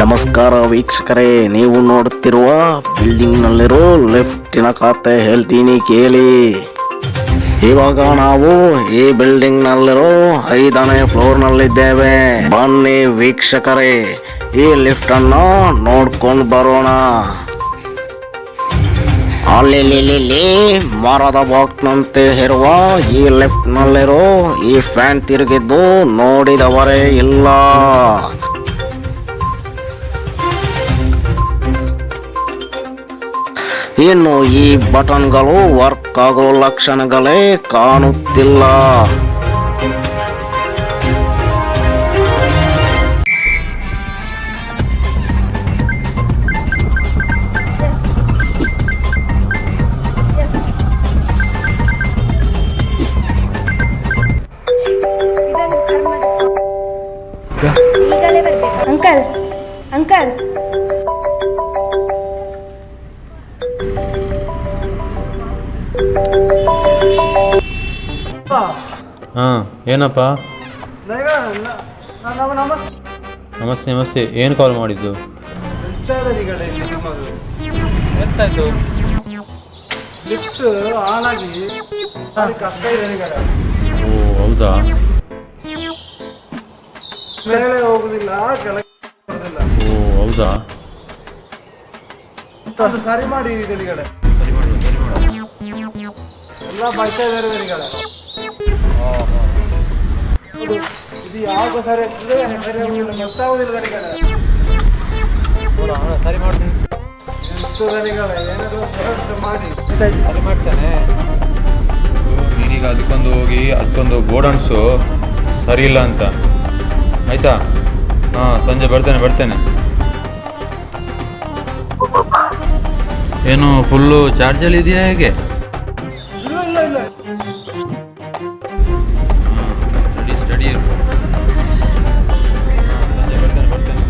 ನಮಸ್ಕಾರ ವೀಕ್ಷಕರೇ, ನೀವು ನೋಡುತ್ತಿರುವ ಬಿಲ್ಡಿಂಗ್ನಲ್ಲಿರೋ ಲಿಫ್ಟಿನ ಖಾತೆ ಹೇಳ್ತೀನಿ ಕೇಳಿ. ಇವಾಗ ನಾವು ಈ ಬಿಲ್ಡಿಂಗ್ನಲ್ಲಿರೋ 5ನೇ ಫ್ಲೋರ್ನಲ್ಲಿದ್ದೇವೆ. ಬನ್ನಿ ವೀಕ್ಷಕರೇ, ಈ ಲಿಫ್ಟ್ ಅನ್ನು ನೋಡ್ಕೊಂಡು ಬರೋಣ. ಅಲ್ಲಿ ಮರದ ಬಾಕ್ಸ್ನಂತೆ ಇರುವ ಈ ಲಿಫ್ಟ್ನಲ್ಲಿರೋ ಈ ಫ್ಯಾನ್ ತಿರುಗಿದ್ದು ನೋಡಿದವರೇ ಇಲ್ಲ. ಇನ್ನು ಈ ಬಟನ್ಗಳು ವರ್ಕ್ ಆಗೋ ಲಕ್ಷಣಗಳೇ ಕಾಣುತ್ತಿಲ್ಲ. ಅಂಕಲ್ ಅಂಕಲ್ ಏನಪ್ಪ? ನಮಸ್ತೆ ನಮಸ್ತೆ. ಏನು ಕಾಲ್ ಮಾಡಿದ್ದು? ಎಂತಾಯ್ತು? ಲಿಫ್ಟ್ ಆನ್ ಆಗಿ ಕಷ್ಟ ಇದೆ. ಓ ಹೌದಾ? ಮೇಲೆ ಹೋಗುದಿಲ್ಲ, ಕೆಳಗೆ ಬರುದಿಲ್ಲ. ಓ ಹೌದಾ? ಅದು ಸರಿ ಮಾಡಿ ಗಡಿಗಡೆ ಎಲ್ಲ ಬೈತಾ ಇದ್ದಾರೆ ಗಡಿಗಡೆ. ಇದು ಯಾವಾಗ ಸರಿ ಆಗ್ತದೆ ಸರಿ ಆಗುದಿಲ್ಲ, ಗೊತ್ತಾಗುದಿಲ್ಲ ಗಡಿಗಡೆ. ಸರಿ ಮಾಡ್ತೀನಿ. ಎಷ್ಟು ಗಡಿಗಡೆ ಏನಾದ್ರು ಮಾಡಿ ಸರಿ ಮಾಡ್ತೇನೆ. ನೀನೀಗ ಅದಕ್ಕೊಂದು ಗೋಡನ್ಸು ಸರಿ ಇಲ್ಲ ಅಂತ, ಆಯ್ತಾ? ಹಾಂ, ಸಂಜೆ ಬರ್ತೇನೆ. ಏನು ಫುಲ್ಲು ಚಾರ್ಜಲ್ಲಿ ಇದೆಯಾ ಹೇಗೆ? ಇಲ್ಲ ಸ್ಟಡಿ ಸಂಜೆ ಬರ್ತೇನೆ.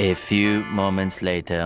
A few moments later.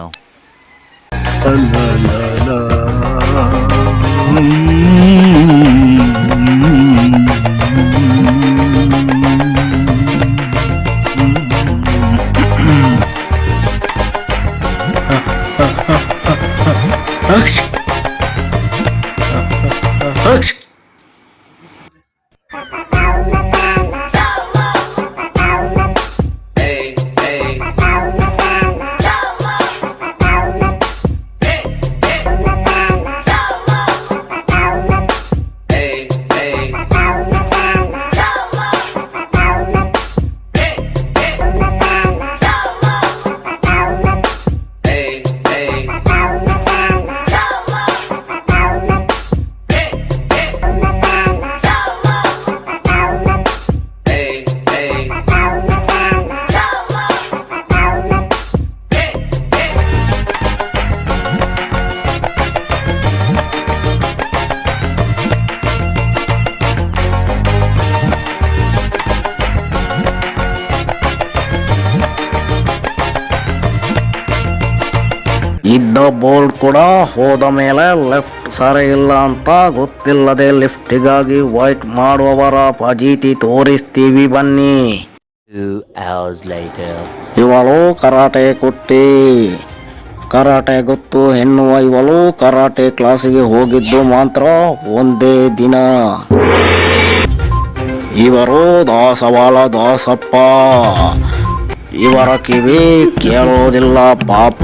ಇದ್ದ ಬೋರ್ಡ್ ಕೂಡ ಹೋದ ಮೇಲೆ ಲೆಫ್ಟ್ ಸರಿ ಇಲ್ಲ ಅಂತ ಗೊತ್ತಿಲ್ಲದೆ ಲಿಫ್ಟಿಗಾಗಿ ವೈಟ್ ಮಾಡುವವರ ಫಜೀತಿ ತೋರಿಸ್ತೀವಿ ಬನ್ನಿ. 2 hours later. ಇವಳು ಕರಾಟೆ ಕುಟ್ಟಿ. ಕರಾಟೆ ಗೊತ್ತು ಎನ್ನುವ ಇವಳು ಕರಾಟೆ ಕ್ಲಾಸಿಗೆ ಹೋಗಿದ್ದು ಮಾತ್ರ ಒಂದೇ ದಿನ. ಇವರು ದಾಸವಾಳ ದಾಸಪ್ಪ. ಇವರ ಕಿವಿ ಕೇಳೋದಿಲ್ಲ ಪಾಪ.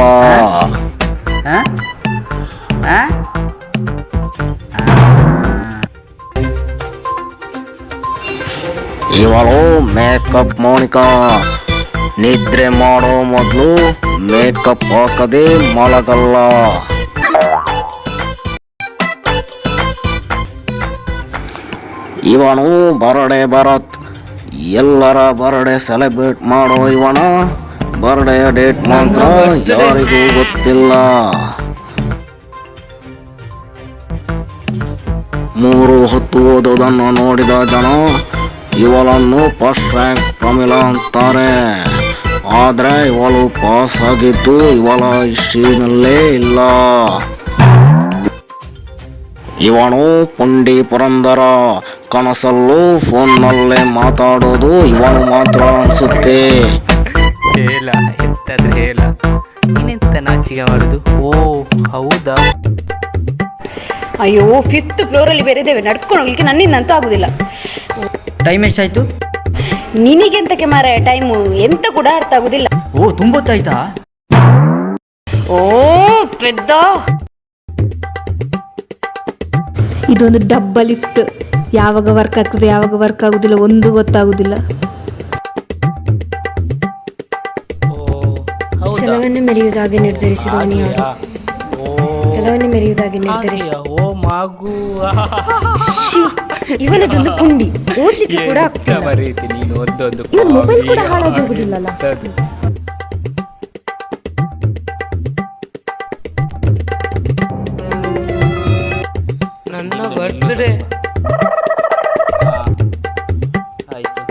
ಇವಳು ಮೇಕಪ್ ಮೋನಿಕಾ. ನಿದ್ರೆ ಮಾಡೋ ಮೊದಲು ಮೇಕಪ್ ಹಾಕದೆ ಮಲಗಲ್ಲ. ಇವನು ಬರ್ಡೇ ಭರತ್. ಎಲ್ಲರ ಬರ್ಡೇ ಸೆಲೆಬ್ರೇಟ್ ಮಾಡೋ ಇವನ ಬರ್ಡೇ ಡೇಟ್ ಮಾತ್ರ ಯಾರಿಗೂ ಗೊತ್ತಿಲ್ಲ. 3 ಹೊತ್ತು ಓದೋದನ್ನು ನೋಡಿದ ಜನ ಇವಳನ್ನು ಫಸ್ಟ್ ರ್ಯಾಂಕ್ ಪ್ರಮಿಳಾ ಅಂತಾರೆ. ಆದರೆ ಇವಳು ಪಾಸ್ ಆಗಿದ್ದು ಇವಳ ಹಿಸ್ಟ್ರಿನಲ್ಲೇ ಇಲ್ಲ. ಇವನು ಪುಂಡಿ ಪುರಂದರ. ಕನಸಲ್ಲೂ ಫೋನ್ನಲ್ಲೇ ಮಾತಾಡೋದು ಇವನು ಮಾತ್ರ ಅನ್ಸುತ್ತೆ. ಹೇಳ ಎಂತಾದ್ರೆ ಹೇಳ, ಇನ್ನೆಂತ ನಾಚಿಕೆ ಮಾಡುದು? ಓ ಹೌದಾ? ಅಯ್ಯೋ 5th ಫ್ಲೋರಲ್ಲಿ ಬೇರೆ ಇದ್ದೇವೆ, ನಡ್ಕೊಂಡು ಹೋಗ್ಲಿಕ್ಕೆ ನನ್ನಿಂದಂತೂ ಆಗುದಿಲ್ಲ. ಟೈಮ್ ಎಷ್ಟಾಯ್ತು? ನಿನಗೆಂತಕ್ಕೆ ಮಾರ ಟೈಮು ಎಂತ ಕೂಡ ಅರ್ಥ ಆಗುದಿಲ್ಲ. ಓ ತುಂಬೊತ್ತಾಯ್ತಾ? ಓ ಪೆದ್ದ. ಇದೊಂದು ಡಬ್ಬ ಲಿಫ್ಟ್. ಯಾವಾಗ ವರ್ಕ್ ಆಗ್ತದೆ ಯಾವಾಗ ವರ್ಕ್ ಆಗುದಿಲ್ಲ ಒಂದು ಗೊತ್ತಾಗುದಿಲ್ಲ. ಛಲವನ್ನು ಮೆರೆಯುವುದಾಗಿ ನಿರ್ಧರಿಸಿದವನು ಯಾರು? ಛಲವನ್ನು ಮೆರೆಯುವುದಾಗಿ ನಿರ್ಧರಿಸಿ. ಓ ಮಗು, ಇವನದೊಂದು ಪುಂಡಿ, ಓದ್ಲಿಕ್ಕೆ ಕೂಡ ಆಗ್ತಿಲ್ಲ. ಬರೀತಿ ನೀನು ಒಂದೊಂದು. ಇವನ್ ಮೊಬೈಲ್ ಕೂಡ ಹಾಳಾಗಿ ಹೋಗುದಿಲ್ಲಲ್ಲ. ನನ್ನ ಬರ್ತ್ಡೇ ಆಯ್ತು.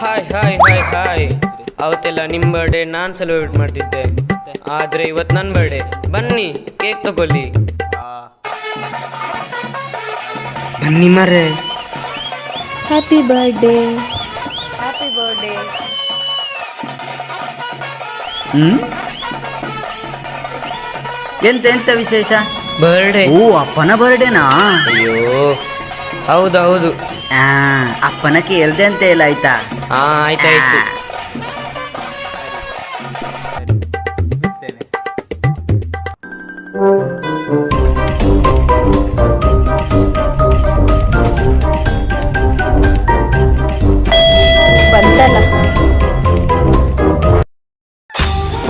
Hi hi hi hi. ಅವತ್ತೆಲ್ಲ ನಿಮ್ಮ ಬರ್ಡೇ ನಾನು ಸೆಲೆಬ್ರೇಟ್ ಮಾಡ್ತಿದ್ದೆ, ಆದರೆ ಇವತ್ತು ನನ್ನ ಬರ್ಡೇ. ಬನ್ನಿ ಕೇಕ್ ತಗೊಳ್ಳಿ. ಬನ್ನಿ ಮರೆ. Happy birthday. Happy birthday. ಎಂತ ಎಂತ ವಿಶೇಷ? ಬರ್ಡೇ. ಓ ಅಪ್ಪನ ಬರ್ಡೇನಾ? ಅಯ್ಯೋ ಹೌದೌದು. ಅಪ್ಪನ ಕೇಳ್ದೆ ಅಂತ ಇಲ್ಲ ಆಯ್ತಾ? ಆಯ್ತಾಯ್ತು.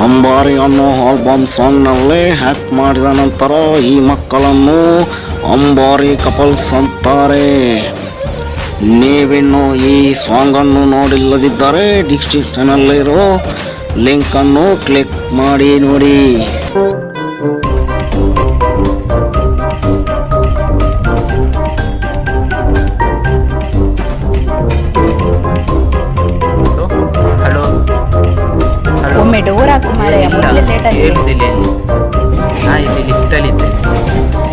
ಅಂಬಾರಿ ಅನ್ನೋ ಆಲ್ಬಮ್ ಸಾಂಗ್ನಲ್ಲೇ ಹ್ಯಾಕ್ ಮಾಡಿದ ನಂತರ ಈ ಮಕ್ಕಳನ್ನು ಅಂಬಾರಿ ಕಪಲ್ಸ್ ಅಂತಾರೆ. ನೀವಿನ್ನು ಈ ಸಾಂಗನ್ನು ನೋಡಿಲ್ಲದಿದ್ದರೆ ಡಿಸ್ಕ್ರಿಪ್ಷನಲ್ಲಿರೋ ಲಿಂಕನ್ನು ಕ್ಲಿಕ್ ಮಾಡಿ ನೋಡಿ. ಒಮ್ಮೆ ಡೋರ್ ಹಾಕು ಮಾರಾಯ, ಮೊದಲೇ ಲೇಟ್ ಆಗಿದೆ. ಹೇಳುದಿಲ್ಲ ಇಲ್ಲಿ ಲಿಫ್ಟಲ್ಲಿದ್ದೆ.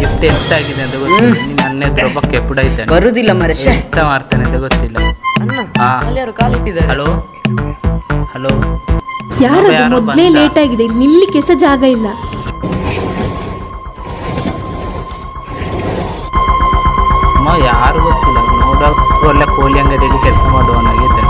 ಲಿಫ್ಟ್ ಎಂತ ಆಗಿದೆ ಅಂತ ಗೊತ್ತಿಲ್ಲ. ನನ್ನ ಎದುರು ಒಬ್ಬ ಕೆಪ್ಪುಡ ಇದ್ದಾನೆ, ಬರುದಿಲ್ಲ ಮರೇಶ. ಎಂತ ಮಾಡ್ತಾನೆ ಅಂತ ಗೊತ್ತಿಲ್ಲ. Hello hello. ಯಾರದು? ಮೊದ್ಲೇ ಲೇಟ್ ಆಗಿದೆ, ಇಲ್ಲಿ ನಿಲ್ಲಿಕ್ಕೆ ಸಹ ಜಾಗ ಇಲ್ಲ. ಅಮ್ಮ ಯಾರು ಗೊತ್ತಿಲ್ಲ, ನೋಡೋ ಒಳ್ಳೆ ಕೋಳಿ ಅಂಗಡಿಯಲ್ಲಿ ಕೆಲಸ ಮಾಡುವವನಾಗಿದ್ದಾನೆ.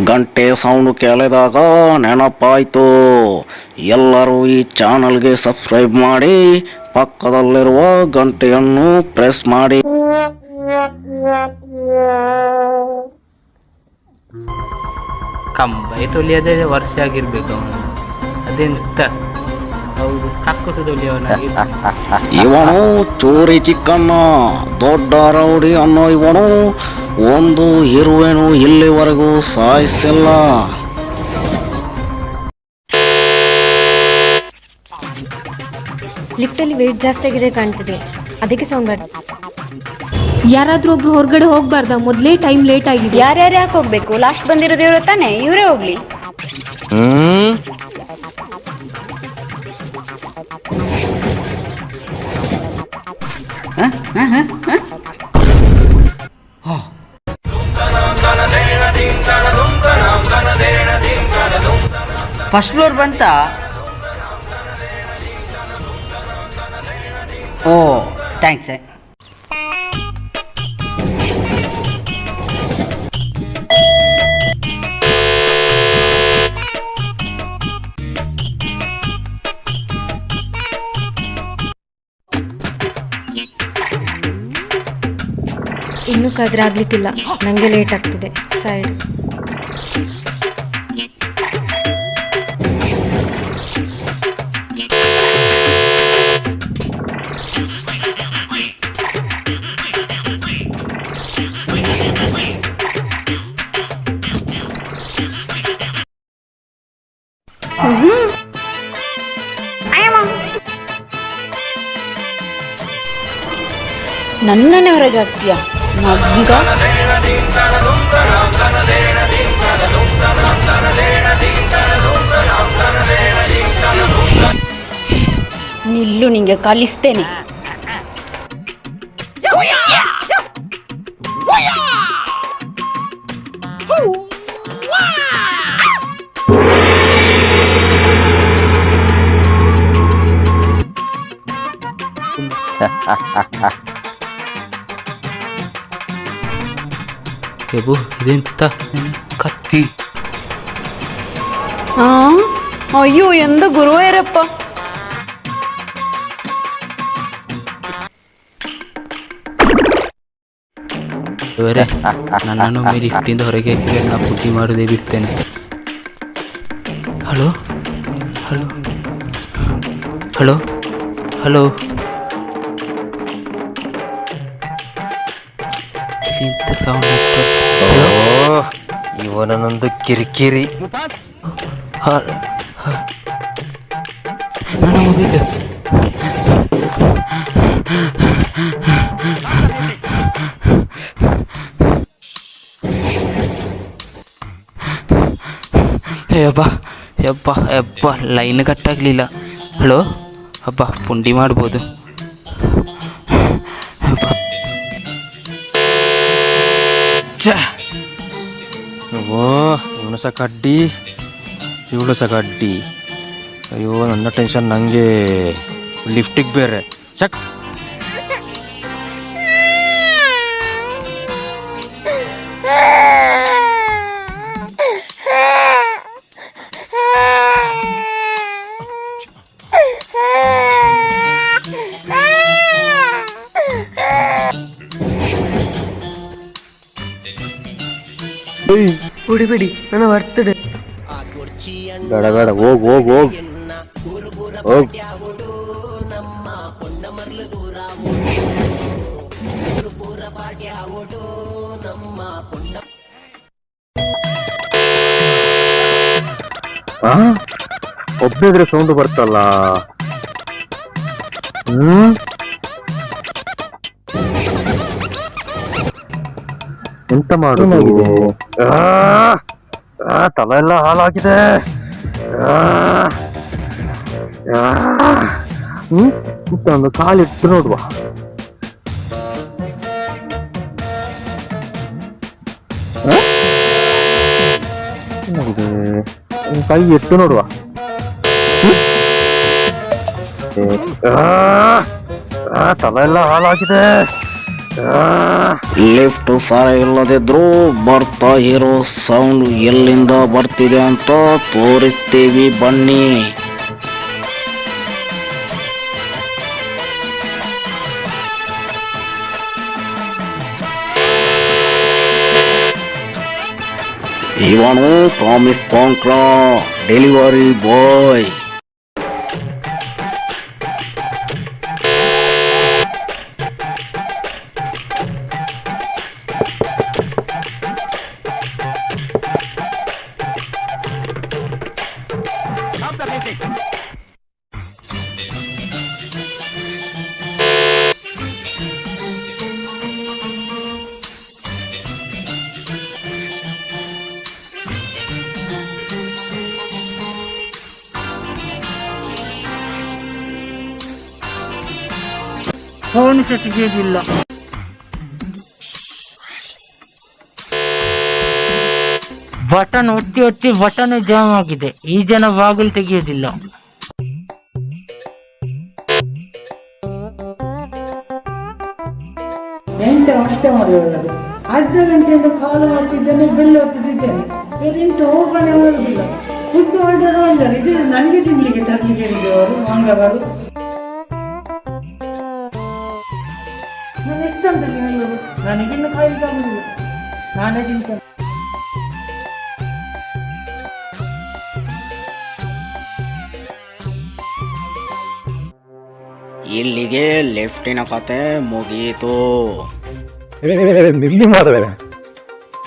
ಗಂಟೆ ಸೌಂಡ್ ಕೇಳಿದಾಗ ನೆನಪಾಯಿತು. ಎಲ್ಲರೂ ಈ ಚಾನಲ್ಗೆ ಸಬ್ಸ್ಕ್ರೈಬ್ ಮಾಡಿ, ಪಕ್ಕದಲ್ಲಿರುವ ಗಂಟೆಯನ್ನು ಪ್ರೆಸ್ ಮಾಡಿ. ಕಂಬೈ ತೊಲಿಯದೆ ವರ್ಷ ಆಗಿರ್ಬೇಕು ಅವನು. ಅದೆಂತ ಹೌದು, ಕಕ್ಕಸು ತೊಲಿಯವನಾಗಿ. ಇವನು ಚೋರಿ ಚಿಕ್ಕಣ್ಣ, ದೊಡ್ಡ ರೌಡಿ ಅನ್ನೋ ಇವನು ಒಂದು ಹೀರೋಯಿನು ಇಲ್ಲಿವರೆಗೂ ಸಾಯಿಸಿಲ್ಲ. ಲಿಫ್ಟಲ್ಲಿ ವೇಟ್ ಜಾಸ್ತಿ ಆಗಿದೆ ಕಾಣ್ತಿದೆ, ಅದಕ್ಕೆ ಸೌಂಡ್ ಬರ್ತದೆ. ಯಾರಾದ್ರೂ ಒಬ್ರು ಹೊರಗಡೆ ಹೋಗ್ಬಾರ್ದ? ಮೊದಲೇ ಟೈಮ್ ಲೇಟ್ ಆಗಿದೆ. ಯಾರ್ಯಾರು ಯಾಕೆ ಹೋಗ್ಬೇಕು? ಲಾಸ್ಟ್ ಬಂದಿರೋದು ಇವರು ತಾನೆ, ಇವರೇ ಹೋಗ್ಲಿ. ಫಸ್ಟ್ ಫ್ಲೋರ್ ಬಂತಾ? ಓ ಥ್ಯಾಂಕ್ಸ್. ಇನ್ನೂ ಕಾದ್ರೆ ಆಗ್ಲಿಕ್ಕಿಲ್ಲ, ನನಗೆ ಲೇಟ್ ಆಗ್ತಿದೆ. ಸೈಡ್ ನನ್ನನ್ನೇ ಹೊರಗೆ ಹಾಕ್ತೀಯ ಮಗ? ನಿಲ್ಲು, ನಿಂಗೆ ಕಲಿಸ್ತೇನೆ. ಹೇಬು ಇದೆಂತ ಕತ್ತಿ? ಅಯ್ಯೋ ಎಂದ ಗುರುವಾಯರಪ್ಪ. ಇವರೇ ನನ್ನನ್ನು ಲಿಫ್ಟಿಂದ ಹೊರಗೆ ಹಾಕಿದರೆ ನಾ ಪುಟ್ಟಿ ಮಾಡೋದೇ ಬಿಡ್ತೇನೆ. ಹಲೋ ಹಲೋ ಹಲೋ ಹಲೋ, ಇಂಥ ಸೌಂಡ್. ಇವನೊಂದು ಕಿರಿಕಿರಿ. ನನ್ನ ಮೊಬೈಲ್. ಯಬ್ಬ ಲೈನ್ ಕಟ್ಟಾಗಲಿಲ್ಲ. ಹಲೋ ಅಬ್ಬ, ಪುಂಡಿ ಮಾಡ್ಬೋದು. ಇವನು ಸಹ ಕಡ್ಡಿ, ಇವಳು ಸಹ ಕಡ್ಡಿ. ಅಯ್ಯೋ ನನ್ನ ಟೆನ್ಷನ್ ನನಗೆ, ಲಿಫ್ಟಿಗೆ ಬೇರೆ ಚಕ್. ಕುಡಿಬಿಡಿ, ನನ್ನ ಬರ್ತಡೆ. ಬೇಡ ಬೇಡ, ಹೋಗ್ ಹೋಗ್ ಹೋಗ್ ಹೋಗ್. ಒಬ್ಬಿದ್ರೆ ಸೌಂಡ್ ಬರ್ತಲ್ಲ. ಎಂತ ಮಾಡುದು? ತಲೆ ಎಲ್ಲ ಹಾಳಾಗಿದೆ. ಒಂದು ಕಾಲಿಟ್ಟು ನೋಡುವ. ಕೈ ಇಟ್ಟು ನೋಡುವ. ತಲೆ ಎಲ್ಲ ಹಾಳಾಗಿದೆ. ಲಿಫ್ಟ್ ಸರಿ ಇಲ್ಲದಿದ್ರು ಬರ್ತಾ ಇರೋ ಸೌಂಡ್ ಎಲ್ಲಿಂದ ಬರ್ತಿದೆ ಅಂತ ತೋರಿಸ್ತೀವಿ ಬನ್ನಿ. ಇವನು ಪ್ರಾಮಿಸ್ ಪಾಂಕ್ರ ಡೆಲಿವರಿ ಬಾಯ್. ಫೋನ್ ತೆಗೆಯೋದಿಲ್ಲ. ಬಟನ್ ಒತ್ತಿ ಒತ್ತಿ ಬಟನ್ ಜಾಮ್ ಆಗಿದೆ. ಈ ಜನ ಬಾಗಿಲು ತೆಗೆಯೋದಿಲ್ಲ. ಎಂತ ಮತ್ತೆ ಮಾಡುವುದು? ಅರ್ಧ ಗಂಟೆಯಿಂದ ಕಾಲು ಮಾಡ್ತಿದ್ದೇನೆ, ಬೆಲ್ಲ ಒತ್ತಿದ್ದೇನೆ, ಎಂತ ಓಪನ್ ಮಾಡುದಿಲ್ಲ. ಫುಡ್ ಆರ್ಡರ್ ಮಾಡಿದ್ದಾರೆ, ಇದು ನನಗೆ ತಿನ್ಲಿಕ್ಕೆ ತರಲಿಕ್ಕೆ ಹೇಳಿದವರು ಮಂಗಳವಾರ. ನಾನು ಎಷ್ಟಂತ ಹೇಳುವುದು? ನನಗಿನ್ನು ಕಾಯಿಲೆ ತಗೊಂಡಿಲ್ಲ, ನಾನೇ ತಿಂತೇನೆ. ಇಲ್ಲಿಗೆ ಲಿಫ್ಟಿನ ಕತೆ ಮುಗಿಯಿತು. ನಿಲ್ಲಿ ಮಾರವೆ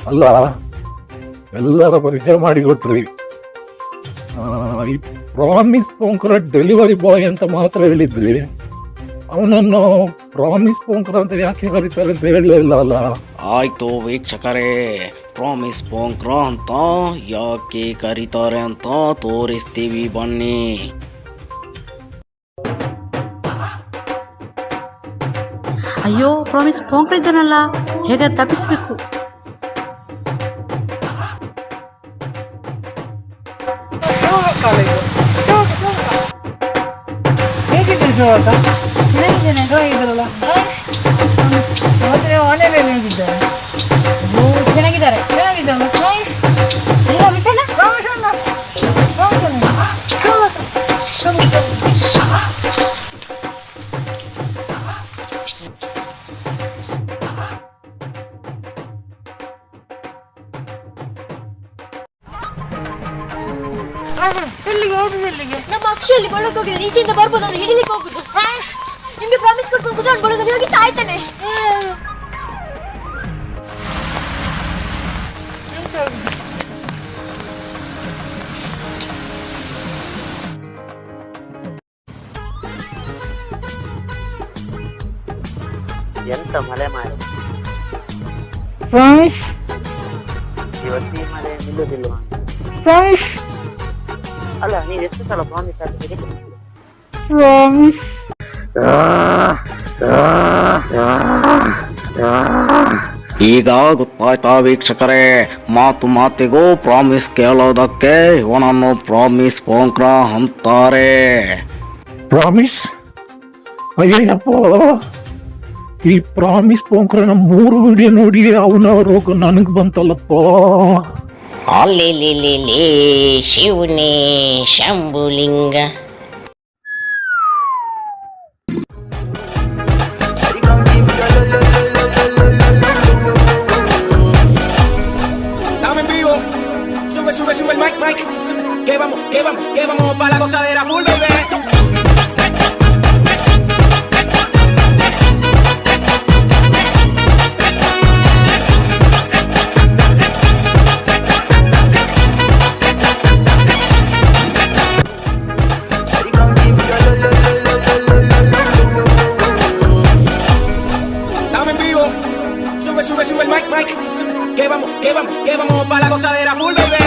ಅಲ್ಲ, ಎಲ್ಲರ ಪರಿಚಯ ಮಾಡಿಕೊಟ್ರಿ. ಈ ಪ್ರಾಮಿಸ್ ಪೋಂಕರ ಡೆಲಿವರಿ ಬಾಯ್ ಅಂತ ಮಾತ್ರ ಹೇಳಿದ್ರಿ. ಅವನನ್ನು ಪ್ರಾಮಿಸ್ ಪೋಂಕರ ಅಂತ ಯಾಕೆ ಕರೀತಾರೆ ಅಂತ ಹೇಳಲಿಲ್ಲ ಅಲ್ಲ. ಆಯ್ತು ವೀಕ್ಷಕರೇ, ಪ್ರಾಮಿಸ್ ಪೋಂಕ್ರ ಅಂತ ಯಾಕೆ ಕರೀತಾರೆ ಅಂತ ತೋರಿಸ್ತೀವಿ ಬನ್ನಿ. ಅಯ್ಯೋ, ಪ್ರಾಮಿಸ್ ಪೋಂಕ್ರ ಇದ್ದಾನಲ್ಲ, ಹೇಗೆ ತಪ್ಪಿಸ್ಬೇಕು? ಹೇಗಿದ್ದೀರಿ ಶೋಭಾ? ಚೆನ್ನಾಗಿದ್ದೇನೆ. ಚೆನ್ನಾಗಿದ್ದಾರಲ್ಲ, ಮತ್ತೆ ಮನೆ ಮೇಲೆ ಹೇಗಿದ್ದಾರೆ? ಚೆನ್ನಾಗಿದ್ದಾರೆ. ಚೆನ್ನಾಗಿದ್ದಾರಲ್ಲ, ವಿಷಯನ ನಮ್ಮ ಅಕ್ಷಯಲ್ಲಿ ಬಳ್ಳಕ್ಕೆ ಹೋಗಿದ್ರೆ ಈಚೆಯಿಂದ ಬರ್ಬೋದು, ಅವ್ನು ಹಿಡಿಲಿಕ್ಕೆ ಹೋಗುದು. ನಿಮ್ಗೆ ಪ್ರಾಮಿಸ್ ಕೊಟ್ಕೊಂಡು ಕುತ್ಕೊಂಡು ಬರೋದು ಹೋಗಿ ಸಾಯ್ತಾನೆ. ಎಂತ ಮಳೆ ಮಾಡಿ ಇವತ್ತಿ ಮಳೆ ನಿಲ್ಲುದಿಲ್ವಾ? ಅಲ್ಲ, ನೀವು ಎಷ್ಟು ಸಲ ಪ್ರಾಮಿಸ್ ಆಗ್ತದೆ? ಈಗ ಗೊತ್ತಾಯ್ತಾ ವೀಕ್ಷಕರೇ, ಮಾತು ಮಾತಿಗೂ ಪ್ರಾಮಿಸ್ ಕೇಳೋದಕ್ಕೆ ಇವನನ್ನು ಪ್ರಾಮಿಸ್ ಪೋಂಕ್ರ ಅಂತಾರೆ. ಪ್ರಾಮಿಸ್? ಅಯ್ಯಪ್ಪ, ಈ ಪ್ರಾಮಿಸ್ ಪೋಂಕ್ರನ 3 ವಿಡಿಯೋ ನೋಡಿ ಅವನ ರೋಗ ನನಗೆ ಬಂತಲ್ಲಪ್ಪ. ಅಲ್ಲಿ ಶಿವನೇ Shambhulinga. Sube el mic, que vamos para la gozadera full, baby. Estamos en vivo. Sube el mic, que vamos para la gozadera full, baby.